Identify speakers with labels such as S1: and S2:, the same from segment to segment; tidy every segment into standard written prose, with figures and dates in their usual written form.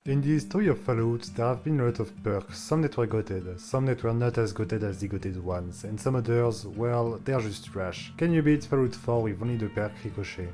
S1: In the history of Fallout, there have been a lot of perks, some that were goated, some that were not as goated as the goated ones, and some others, well, they're just trash. Can you beat Fallout 4 with only the perk Ricochet?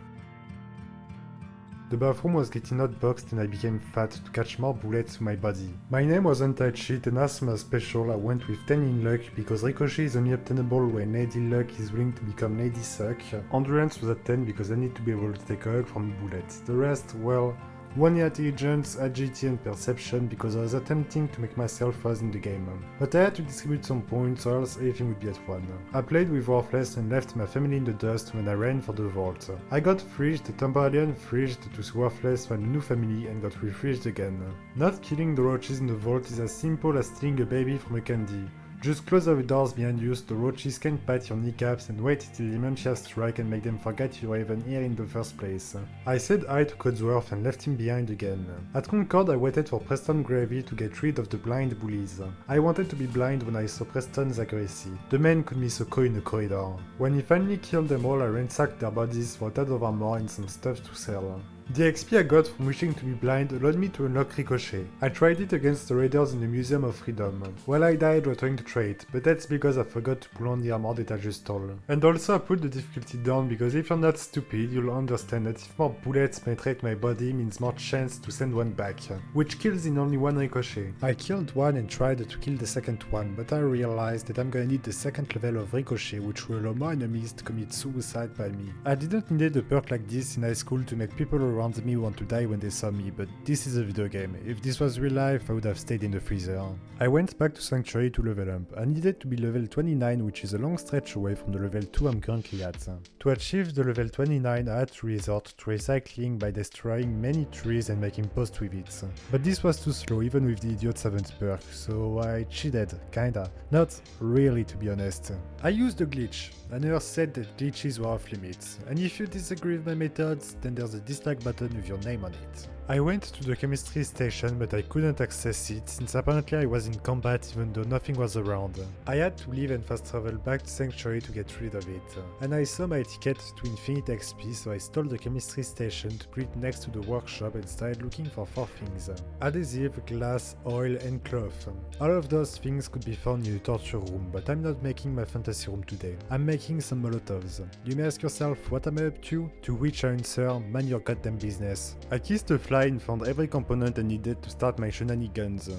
S1: The bathroom was getting hotboxed and I became fat to catch more bullets to my body. My name wasn't that shit and as my special I went with 10 in luck because Ricochet is only obtainable when Lady Luck is willing to become Lady Suck. Endurance was at 10 because I need to be able to take a hug from bullets. The rest, well, 1 year intelligence, agility and perception because I was attempting to make myself fast in the game. But I had to distribute some points or else everything would be at 1. I played with Worthless and left my family in the dust when I ran for the vault. I got fridged, temporarily unfridged to Worthless, found a new family and got refridged again. Not killing the roaches in the vault is as simple as stealing a baby from a candy. Just close the doors behind you so the roaches can pat your kneecaps and wait till dementia strike and make them forget you were even here in the first place. I said hi to Codsworth and left him behind again. At Concord I waited for Preston Gravy to get rid of the blind bullies. I wanted to be blind when I saw Preston's accuracy. The man could miss a coin in a corridor. When he finally killed them all I ransacked their bodies for a tad of armor and some stuff to sell. The XP I got from wishing to be blind allowed me to unlock Ricochet. I tried it against the raiders in the Museum of Freedom. Well, I died while trying to trade, but that's because I forgot to pull on the armor that I just stole. And also I put the difficulty down because if you're not stupid, you'll understand that if more bullets penetrate my body means more chance to send one back, which kills in only one Ricochet. I killed one and tried to kill the second one, but I realized that I'm gonna need the second level of Ricochet, which will allow more enemies to commit suicide by me. I didn't need a perk like this in high school to make people around me want to die when they saw me, but this is a video game. If this was real life, I would have stayed in the freezer. I went back to Sanctuary to level up. I needed to be level 29, which is a long stretch away from the level 2 I'm currently at. To achieve the level 29, I had to resort to recycling by destroying many trees and making posts with it. But this was too slow, even with the idiot 7th perk, so I cheated, kinda. Not really, to be honest. I used a glitch. I never said that glitches were off limits, and if you disagree with my methods, then there's a dislike button with your name on it. I went to the chemistry station but I couldn't access it since apparently I was in combat even though nothing was around. I had to leave and fast travel back to Sanctuary to get rid of it. And I saw my ticket to Infinite XP, so I stole the chemistry station to put it next to the workshop and started looking for 4 things. Adhesive, glass, oil and cloth. All of those things could be found in the torture room, but I'm not making my fantasy room today. I'm making some molotovs. You may ask yourself what am I up to which I answer, mind your goddamn business. I kissed a fly and found every component I needed to start my shenanigans.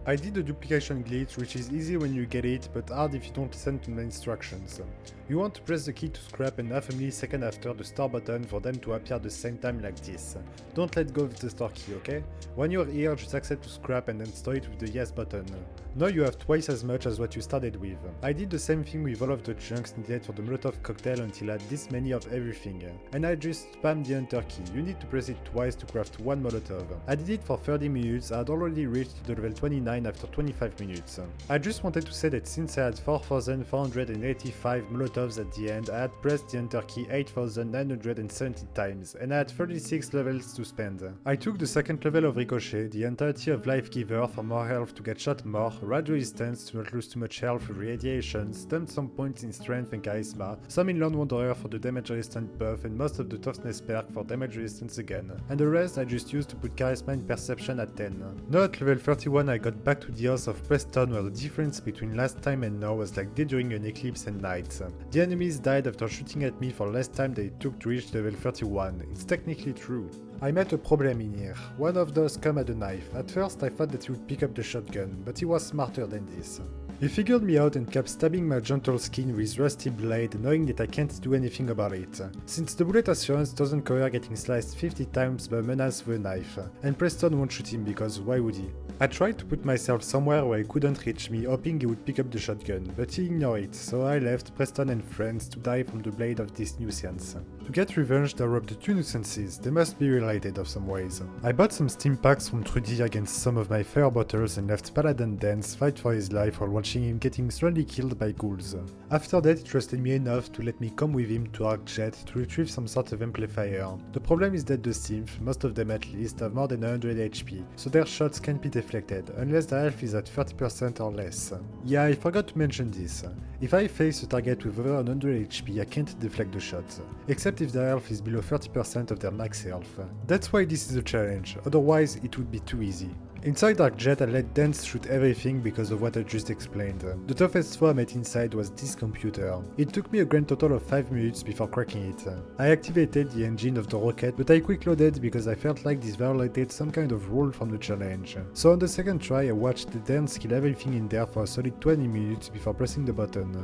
S1: I did a duplication glitch, which is easy when you get it, but hard if you don't listen to my instructions. You want to press the key to scrap and half a millisecond after the star button for them to appear at the same time like this. Don't let go of the star key, okay? When you're here, just accept to scrap and then store it with the yes button. Now you have twice as much as what you started with. I did the same thing with all of the chunks needed for the Molotov cocktail until I had this many of everything. And I just spammed the enter key. You need to press it twice to craft one Molotov. I did it for 30 minutes, I had already reached the level 29 after 25 minutes. I just wanted to say that since I had 4,485 Molotovs at the end, I had pressed the enter key 8,970 times, and I had 36 levels to spend. I took the second level of Ricochet, the entirety of Life Giver for more health to get shot more, radio resistance to not lose too much health with radiation, stunned some points in strength and charisma, some in Lone Wanderer for the damage resistant buff, and most of the toughness perk for damage resistance again. And the rest I just used to put charisma and perception at 10. Now at level 31 I got back to the house of Preston where the difference between last time and now was like day during an eclipse and night. The enemies died after shooting at me for less time than it took to reach level 31. It's technically true. I met a problem in here. One of those come at a knife. At first I thought that he would pick up the shotgun, but he was smarter than this. He figured me out and kept stabbing my gentle skin with his rusty blade, knowing that I can't do anything about it. Since the bullet assurance doesn't cover getting sliced 50 times by a menace with a knife, and Preston won't shoot him because why would he? I tried to put myself somewhere where he couldn't reach me, hoping he would pick up the shotgun, but he ignored it, so I left Preston and friends to die from the blade of this nuisance. To get revenge, I robbed 2 nuisances. They must be related of some ways. I bought some steam packs from Trudy against some of my fire bottles and left Paladin Dance fight for his life while watching him getting slowly killed by ghouls. After that, he trusted me enough to let me come with him to Arcjet to retrieve some sort of amplifier. The problem is that the synth, most of them at least, have more than 100 HP, so their shots can't be deflected, unless the health is at 30% or less. Yeah, I forgot to mention this. If I face a target with over 100 HP, I can't deflect the shot. Except except if their health is below 30% of their max health. That's why this is a challenge, otherwise it would be too easy. Inside Dark Jet I let Dance shoot everything because of what I just explained. The toughest foe I met inside was this computer. It took me a grand total of 5 minutes before cracking it. I activated the engine of the rocket, but I quick loaded because I felt like this violated some kind of rule from the challenge. So on the second try I watched the Dance kill everything in there for a solid 20 minutes before pressing the button.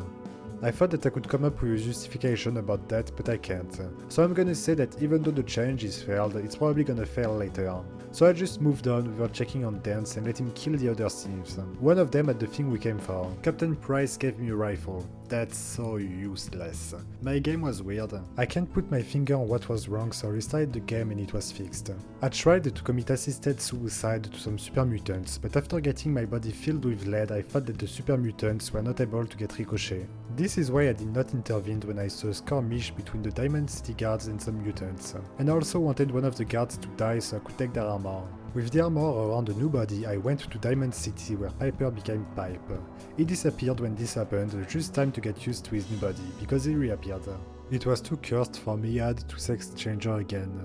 S1: I thought that I could come up with a justification about that, but I can't. So I'm gonna say that even though the challenge is failed, it's probably gonna fail later. So I just moved on without checking on Dance and let him kill the other thieves. One of them had the thing we came for. Captain Price gave me a rifle. That's so useless. My game was weird. I can't put my finger on what was wrong, so I restarted the game and it was fixed. I tried to commit assisted suicide to some super mutants, but after getting my body filled with lead, I thought that the super mutants were not able to get Ricochet. This is why I did not intervene when I saw a skirmish between the Diamond City guards and some mutants. And I also wanted one of the guards to die so I could take their armor. With the armor around the new body, I went to Diamond City where Piper became Pipe. He disappeared when this happened, just time to get used to his new body, because he reappeared. It was too cursed for me to add to Sex Changer again.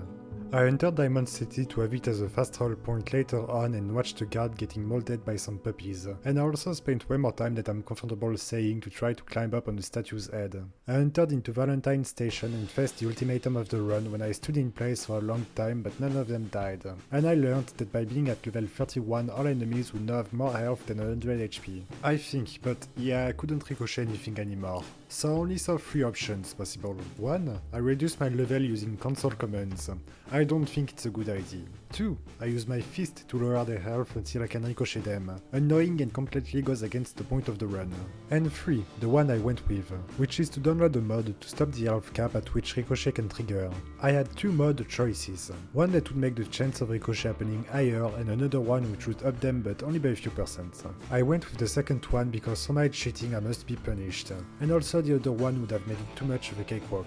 S1: I entered Diamond City to have it as a fast travel point later on and watched the guard getting molded by some puppies. And I also spent way more time than I'm comfortable saying to try to climb up on the statue's head. I entered into Valentine Station and faced the ultimatum of the run when I stood in place for a long time but none of them died. And I learned that by being at level 31 all enemies would now have more health than 100 HP. I think, but yeah, I couldn't ricochet anything anymore. So I only saw 3 options possible. 1. I reduce my level using console commands. I don't think it's a good idea. 2. I use my fist to lower their health until I can ricochet them. Annoying and completely goes against the point of the run. And 3. The one I went with, which is to download a mod to stop the health cap at which ricochet can trigger. I had 2 mod choices. One that would make the chance of ricochet happening higher and another one which would up them but only by a few percent. I went with the second one because for my cheating I must be punished. And also the other one would have made it too much of a cakewalk.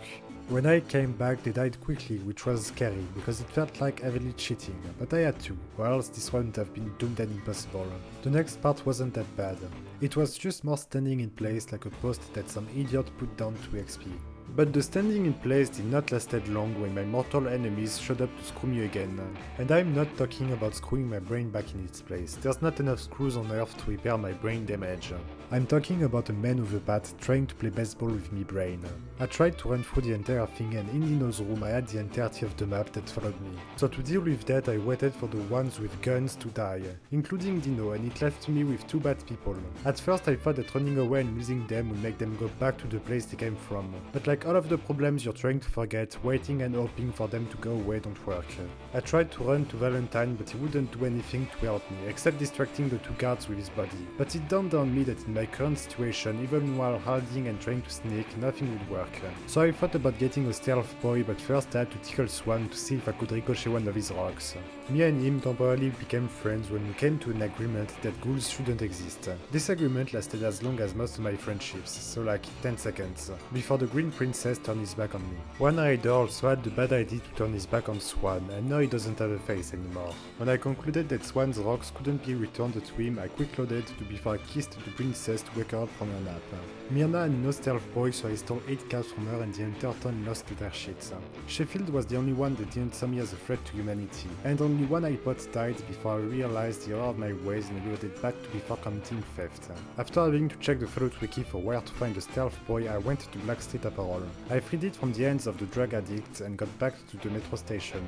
S1: When I came back they died quickly, which was scary, because it felt like heavily cheating, but I had to, or else this one would have been doomed and impossible. The next part wasn't that bad. It was just more standing in place like a post that some idiot put down to XP. But the standing in place did not last long when my mortal enemies showed up to screw me again. And I'm not talking about screwing my brain back in its place, there's not enough screws on earth to repair my brain damage. I'm talking about a man with a bat trying to play baseball with me brain. I tried to run through the entire thing and in Dino's room I had the entirety of the map that followed me. So to deal with that I waited for the ones with guns to die, including Dino, and it left me with 2 bad people. At first I thought that running away and losing them would make them go back to the place they came from, but like all of the problems you're trying to forget, waiting and hoping for them to go away don't work. I tried to run to Valentine but he wouldn't do anything to help me, except distracting the 2 guards with his body. But it dawned on me that in my current situation, even while hiding and trying to sneak, nothing would work. So I thought about getting a stealth boy, but first I had to tickle Swan to see if I could ricochet one of his rocks. Me and him temporarily became friends when we came to an agreement that ghouls shouldn't exist. This agreement lasted as long as most of my friendships, so like 10 seconds, before the Green Princess turned his back on me. One Rider also had the bad idea to turn his back on Swan, and now he doesn't have a face anymore. When I concluded that Swan's rocks couldn't be returned to him, I quick loaded to before I kissed the princess to wake her up from her nap. Myrna had no stealth boy, so I stole 8 cows from her and the entire town lost their shit. Sheffield was the only one that didn't see me as a threat to humanity, and only one iPod died before I realized the error of my ways and reloaded back to before committing theft. After having to check the Fallout wiki for where to find the stealth boy, I went to Black Street Apparel. I freed it from the hands of the drug addict and got back to the metro station.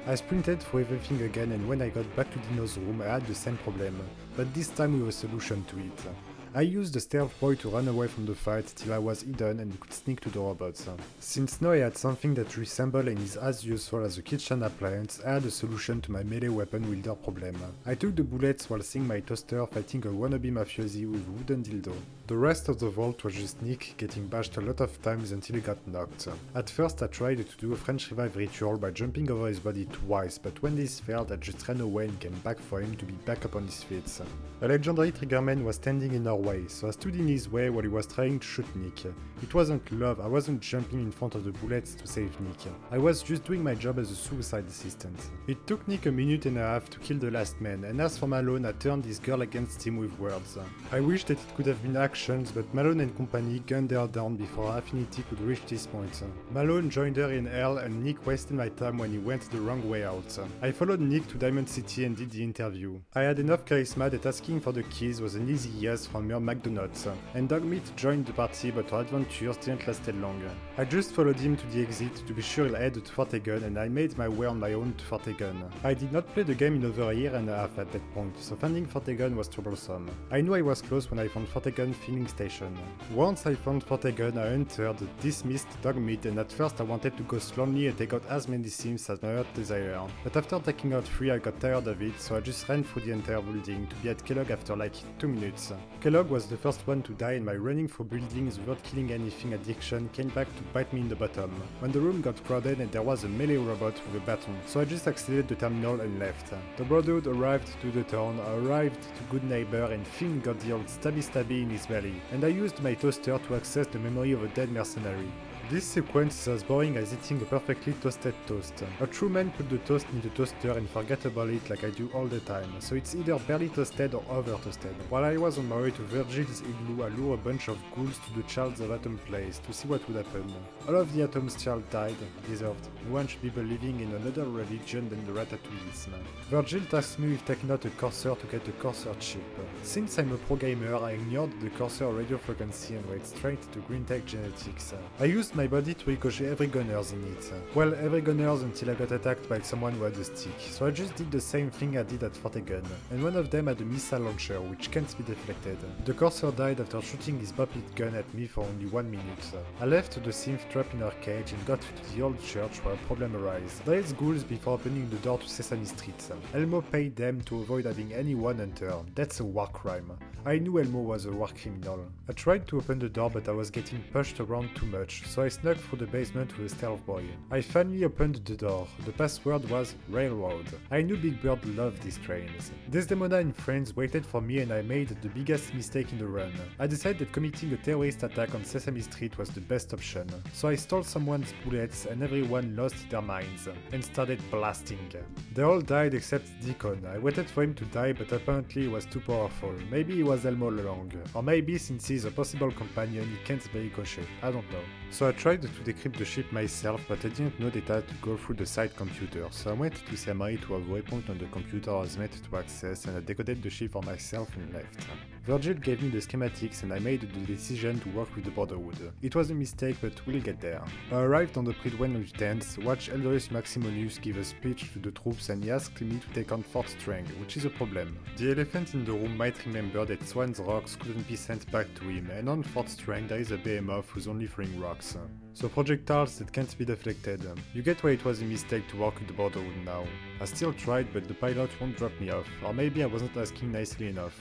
S1: I sprinted through everything again, and when I got back to Dino's room I had the same problem, but this time with a solution to it. I used the stealth boy to run away from the fight till I was hidden and could sneak to the robots. Since now I had something that resembled and is as useful as a kitchen appliance, I had a solution to my melee weapon wielder problem. I took the bullets while seeing my toaster fighting a wannabe mafiosi with a wooden dildo. The rest of the vault was just Nick getting bashed a lot of times until he got knocked. At first I tried to do a French revive ritual by jumping over his body twice, but when this failed I just ran away and came back for him to be back up on his feet. A legendary triggerman was standing in our way, so I stood in his way while he was trying to shoot Nick. It wasn't love, I wasn't jumping in front of the bullets to save Nick. I was just doing my job as a suicide assistant. It took Nick a minute and a half to kill the last man, and as for Malone, I turned this girl against him with words. I wish that it could have been actions, but Malone and company gunned her down before Affinity could reach this point. Malone joined her in hell, and Nick wasted my time when he went the wrong way out. I followed Nick to Diamond City and did the interview. I had enough charisma that asking for the keys was an easy yes from mere McDonald's, and Dogmeat joined the party, but our adventures didn't last long. I just followed him to the exit to be sure he'll head to Fortegon, and I made my way on my own to Fortegon. I did not play the game in over a year and a half at that point, so finding Fortegon was troublesome. I knew I was close when I found Fortegon filling station. Once I found Fortegon, I entered, dismissed Dogmeat, and at first I wanted to go slowly and take out as many sims as my heart desired. But after taking out 3 I got tired of it, so I just ran through the entire building to be at Kellogg after like 2 minutes. Kellogg was the first one to die, and my running through buildings without killing anything addiction came back to bite me in the bottom. When the room got crowded and there was a melee robot with a baton, so I just accelerated the terminal and left. The Brotherhood arrived to the town, I arrived to Good Neighbor, and Finn got the old stabby in his belly, and I used my toaster to access the memory of a dead mercenary. This sequence is as boring as eating a perfectly toasted toast. A true man put the toast in the toaster and forget about it like I do all the time, so it's either barely toasted or over toasted. While I was on my way to Virgil's igloo, I lured a bunch of ghouls to the Child's of Atom place to see what would happen. All of the Atom's child died, deserved. No one should be believing in another religion than the Ratatouilleism. Virgil tasked me with taking out a Corsair to get a Corsair chip. Since I'm a pro gamer, I ignored the Corsair radio frequency and went straight to Green Tech Genetics. I used my body to ricochet every gunners in it. Well, every gunners until I got attacked by someone who had a stick, so I just did the same thing I did at Fortegon, and one of them had a missile launcher which can't be deflected. The Corsair died after shooting his bop-it gun at me for only 1 minute. I left the synth trapped in her cage and got to the old church where a problem arose. There is ghouls before opening the door to Sesame Street. Elmo paid them to avoid having anyone enter. That's a war crime. I knew Elmo was a war criminal. I tried to open the door, but I was getting pushed around too much, so I snuck through the basement with a stealth boy. I finally opened the door. The password was Railroad. I knew Big Bird loved these trains. Desdemona and friends waited for me, and I made the biggest mistake in the run. I decided that committing a terrorist attack on Sesame Street was the best option. So I stole someone's bullets, and everyone lost their minds and started blasting. They all died except Deacon. I waited for him to die, but apparently he was too powerful. Maybe he was Elmo all along. Or maybe since he's a possible companion, he can't be Ricochet. I don't know. So I tried to decrypt the ship myself, but I didn't know that I had to go through the side computer, so I went to Samari to have a waypoint on the computer I was meant to access, and I decoded the ship for myself and left. Virgil gave me the schematics and I made the decision to work with the Brotherhood. It was a mistake, but we'll get there. I arrived on the Pridwen with tents, watched Eldorus Maximinus give a speech to the troops, and he asked me to take on Fort Strang, which is a problem. The elephant in the room might remember that Swan's rocks couldn't be sent back to him, and on Fort Strang there is a behemoth who's only throwing rocks. So projectiles that can't be deflected. You get why it was a mistake to work with the Brotherhood now. I still tried, but the pilot won't drop me off, or maybe I wasn't asking nicely enough.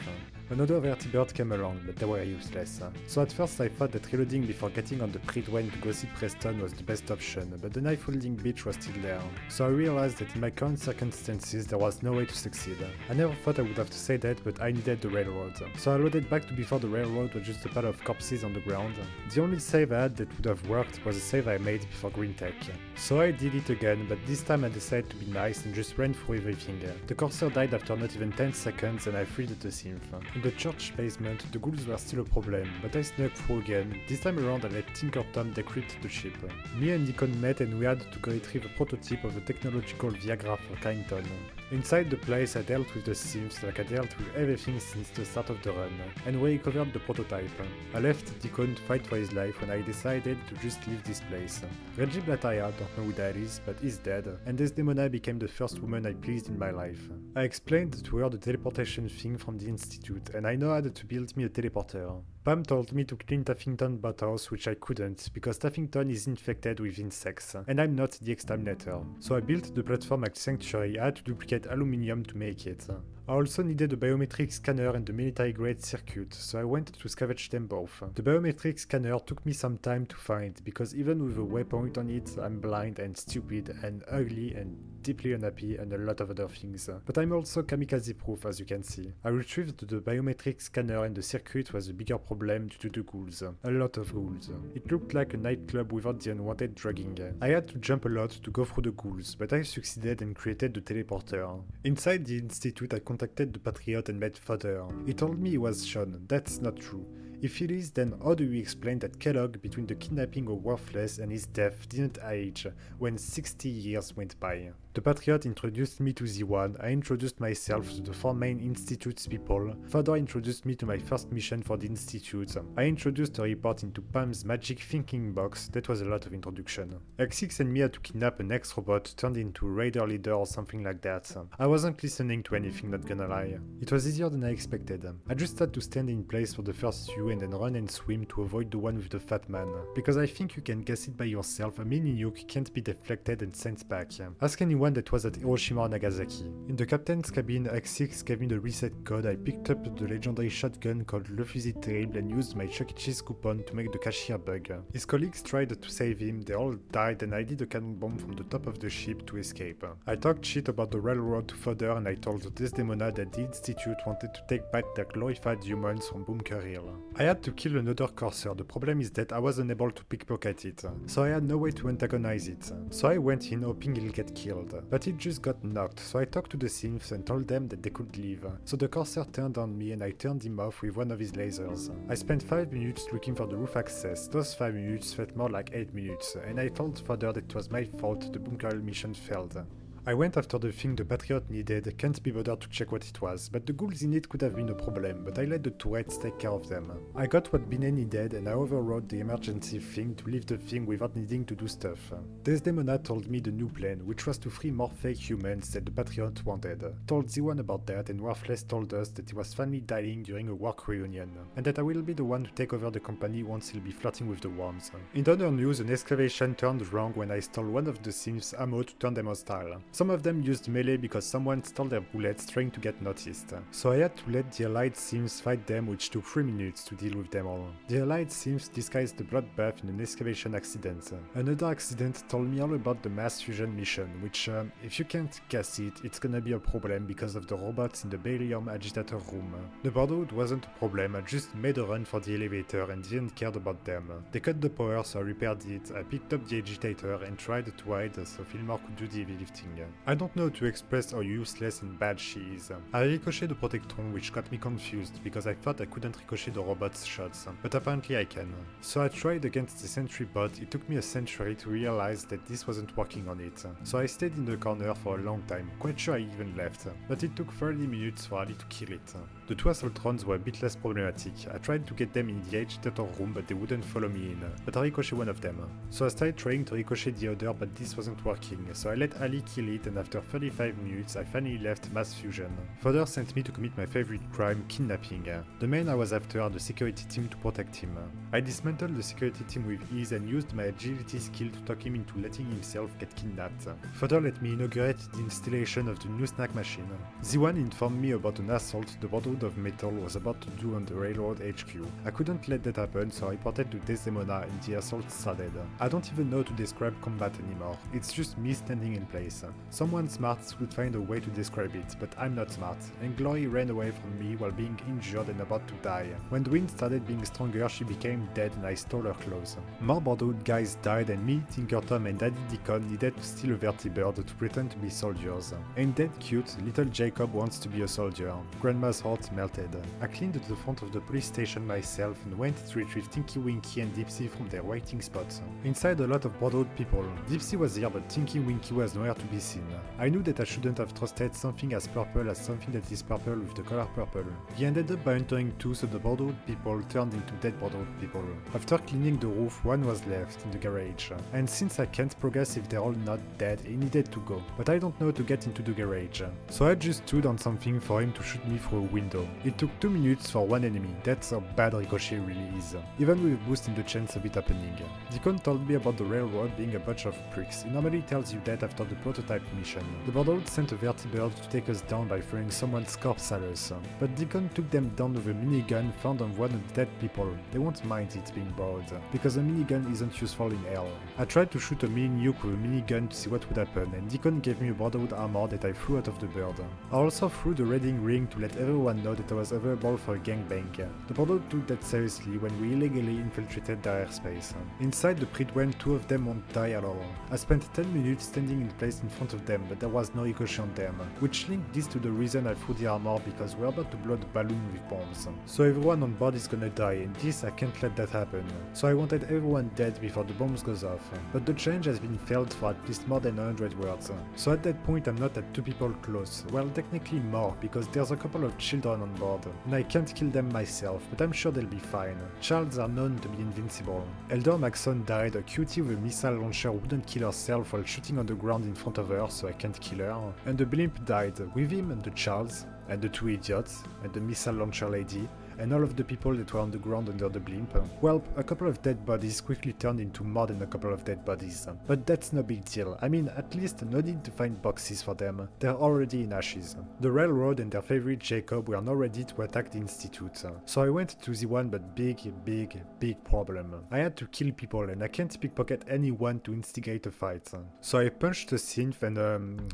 S1: Another vertibird came along, but they were useless. So at first I thought that reloading before getting on the Pridwen to go see Preston was the best option, but the knife-wielding bitch was still there. So I realized that in my current circumstances there was no way to succeed. I never thought I would have to say that, but I needed the railroad. So I loaded back to before the railroad was just a pile of corpses on the ground. The only save I had that would have worked was a save I made before Green Tech. So I did it again, but this time I decided to be nice and just ran through everything. The Corsair died after not even 10 seconds and I freed the synth. In the church basement, the ghouls were still a problem, but I snuck through again. This time around I let Tinker Tom decrypt the ship. Me and Deacon met and we had to go retrieve a prototype of a technological Viagra for Carrington. Inside the place I dealt with the synths like I dealt with everything since the start of the run, and we recovered the prototype. I left Deacon to fight for his life when I decided to just leave this place. Reggie Blataya, don't know who that is, but is dead, and Desdemona became the first woman I pleased in my life. I explained to her the teleportation thing from the Institute, and I know how to build me a teleporter. Pam told me to clean Taffington Bathhouse, which I couldn't, because Taffington is infected with insects, and I'm not the exterminator. So I built the platform at Sanctuary. I had to duplicate aluminium to make it. I also needed a biometric scanner and a military-grade circuit, so I went to scavenge them both. The biometric scanner took me some time to find, because even with a waypoint on it, I'm blind and stupid and ugly and deeply unhappy, and a lot of other things. But I'm also kamikaze proof, as you can see. I retrieved the biometric scanner and the circuit was a bigger problem due to the ghouls. A lot of ghouls. It looked like a nightclub without the unwanted drugging. I had to jump a lot to go through the ghouls, but I succeeded and created the teleporter. Inside the institute, I contacted the Patriot and met Fodder. He told me he was Sean. That's not true. If he is, then how do you explain that Kellogg, between the kidnapping of Worthless and his death, didn't age when 60 years went by? The Patriot introduced me to Z1, I introduced myself to the 4 main Institute's people, Fodder introduced me to my first mission for the Institute, I introduced a report into Pam's magic thinking box, that was a lot of introduction. X6 and me had to kidnap an ex-robot turned into a raider leader or something like that. I wasn't listening to anything, not gonna lie. It was easier than I expected. I just had to stand in place for the first few and then run and swim to avoid the one with the fat man. Because I think you can guess it by yourself, a mini nuke can't be deflected and sent back. Ask anyone that was at Hiroshima or Nagasaki. In the captain's cabin, X6 gave me the reset code, I picked up the legendary shotgun called Le Fusil Terrible and used my Chuck E. Cheese coupon to make the cashier bug. His colleagues tried to save him, they all died and I did a cannon bomb from the top of the ship to escape. I talked shit about the railroad to Fodder and I told Desdemona that the Institute wanted to take back their glorified humans from Bunker Hill. I had to kill another Corsair, the problem is that I was unable to pickpocket it, so I had no way to antagonize it. So I went in hoping he'll get killed, but it just got knocked, so I talked to the synths and told them that they could leave. So the Corsair turned on me and I turned him off with one of his lasers. I spent 5 minutes looking for the roof access, those 5 minutes felt more like 8 minutes, and I told Fodder that it was my fault the Bunker Hill mission failed. I went after the thing the Patriot needed, can't be bothered to check what it was, but the ghouls in it could have been a problem, but I let the turrets take care of them. I got what Binet needed and I overrode the emergency thing to leave the thing without needing to do stuff. Desdemona told me the new plan, which was to free more fake humans that the Patriot wanted. Told Z1 about that and Worthless told us that he was finally dying during a work reunion, and that I will be the one to take over the company once he'll be flirting with the worms. In other news, an excavation turned wrong when I stole one of the synths' ammo to turn them hostile. Some of them used melee because someone stole their bullets trying to get noticed. So I had to let the allied synths fight them, which took 3 minutes to deal with them all. The allied synths disguised the bloodbath in an excavation accident. Another accident told me all about the mass fusion mission, which, if you can't guess it, it's gonna be a problem because of the robots in the beryllium agitator room. The Bordeaux wasn't a problem, I just made a run for the elevator and didn't care about them. They cut the power, so I repaired it, I picked up the agitator and tried to hide so Fillmore could do the heavy lifting. I don't know how to express how useless and bad she is. I ricocheted the Protectron, which got me confused because I thought I couldn't ricochet the robot's shots, but apparently I can. So I tried against the sentry bot, it took me a century to realize that this wasn't working on it. So I stayed in the corner for a long time, quite sure I even left, but it took 30 minutes for Ali to kill it. The 2 Assaultrons were a bit less problematic. I tried to get them in the agitator room, but they wouldn't follow me in, but I ricocheted one of them. So I started trying to ricochet the other, but this wasn't working, so I let Ali kill it and after 35 minutes I finally left mass fusion. Fodder sent me to commit my favorite crime, kidnapping. The man I was after had the security team to protect him. I dismantled the security team with ease and used my agility skill to talk him into letting himself get kidnapped. Fodder let me inaugurate the installation of the new snack machine. Z1 informed me about an assault the Brotherhood of Metal was about to do on the railroad HQ. I couldn't let that happen, so I reported to Desdemona and the assault started. I don't even know how to describe combat anymore, it's just me standing in place. Someone smart would find a way to describe it, but I'm not smart, and Glory ran away from me while being injured and about to die. When the wind started being stronger, she became dead and I stole her clothes. More Bordeaux guys died and me, Tinker Tom and Daddy Deacon needed to steal a vertibird to pretend to be soldiers. Ain't that cute? Little Jacob wants to be a soldier. Grandma's heart melted. I cleaned the front of the police station myself and went to retrieve Tinky Winky and Dipsy from their waiting spots. Inside a lot of Bordeaux people. Dipsy was here but Tinky Winky was nowhere to be seen. I knew that I shouldn't have trusted something as purple as something that is purple with the color purple. He ended up by entering 2, so the Bordeaux people turned into dead Bordeaux people. After cleaning the roof, 1 was left in the garage. And since I can't progress if they're all not dead, he needed to go. But I don't know how to get into the garage. So I just stood on something for him to shoot me through a window. It took 2 minutes for 1 enemy, that's how bad Ricochet really is. Even with a boost in the chance of it happening. Deacon told me about the railroad being a bunch of pricks. He normally tells you that after the prototype type mission. The Brotherhood sent a vertibird to take us down by throwing someone's corpse at us, but Deacon took them down with a minigun found on one of the dead people. They won't mind it being borrowed, because a minigun isn't useful in hell. I tried to shoot a mini nuke with a minigun to see what would happen, and Deacon gave me a Brotherhood armor that I threw out of the bird. I also threw the reading ring to let everyone know that I was available for a gangbang. The Brotherhood took that seriously when we illegally infiltrated their airspace. Inside the Pridwen, 2 of them won't die at all. I spent 10 minutes standing in place in front of them, but there was no Ricochet on them, which linked this to the reason I threw the armor, because we're about to blow the balloon with bombs. So everyone on board is gonna die, and this I can't let that happen. So I wanted everyone dead before the bombs goes off. But the challenge has been failed for at least more than 100 words. So at that point I'm not at 2 people close. Well, technically more, because there's a couple of children on board, and I can't kill them myself, but I'm sure they'll be fine. Childs are known to be invincible. Elder Maxon died, a cutie with a missile launcher wouldn't kill herself while shooting on the ground in front of her, so I can't kill her. And the blimp died, with him and the Charles, and the 2 idiots, and the missile launcher lady, and all of the people that were on the ground under the blimp. Well, a couple of dead bodies quickly turned into more than a couple of dead bodies. But that's no big deal. I mean, at least no need to find boxes for them. They're already in ashes. The railroad and their favorite Jacob were now ready to attack the Institute. So I went to Z1, but big problem. I had to kill people, and I can't pickpocket anyone to instigate a fight. So I punched the synth and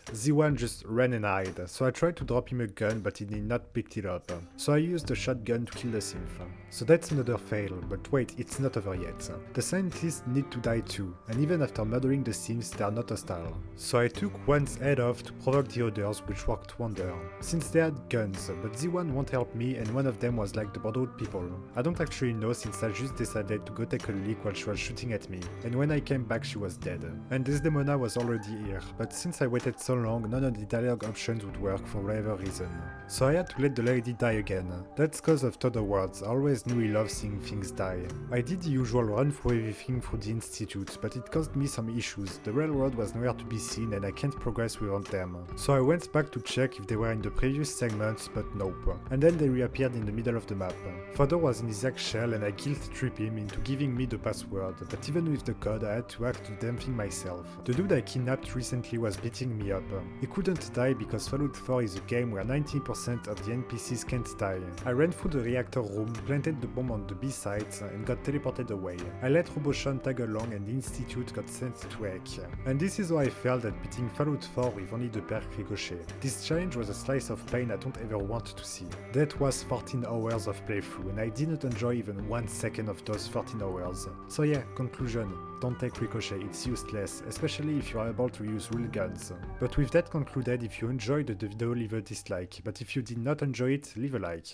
S1: Z1 just ran and hid, so I tried to drop him a gun, but he did not pick it up. So I used a shotgun to kill the synth. So that's another fail, but wait, it's not over yet. The scientists need to die too, and even after murdering the synths, they are not hostile. So I took one's head off to provoke the others, which worked wonder. Since they had guns, but Z1 won't help me, and one of them was like the Brotherhood people. I don't actually know, since I just decided to go take a leak while she was shooting at me, and when I came back she was dead. And Desdemona was already here, but since I waited so long, none of the dialogue options would work for whatever reason. So I had to let the lady die again. That's cause of Todd Awards, I always knew he loved seeing things die. I did the usual run through everything through the Institute, but it caused me some issues. The railroad was nowhere to be seen and I can't progress without them. So I went back to check if they were in the previous segments, but nope. And then they reappeared in the middle of the map. Father was in his eggshell and I guilt-tripped him into giving me the password, but even with the code I had to hack the damn thing myself. The dude I kidnapped recently was beating me up. He couldn't die because Fallout 4 is a game where 90% of the NPCs can't die. I ran through the reactor room, planted the bomb on the B-sides, and got teleported away. I let Roboshon tag along and the Institute got sent to Heck. And this is how I felt at beating Fallout 4 with only the Perk Ricochet. This challenge was a slice of pain I don't ever want to see. That was 14 hours of playthrough, and I didn't enjoy even 1 second of those 14 hours. So yeah, conclusion. Don't take Ricochet, it's useless, especially if you are able to use real guns. But with that concluded, if you enjoyed the video, leave a dislike, but if you did not enjoy it, leave a like.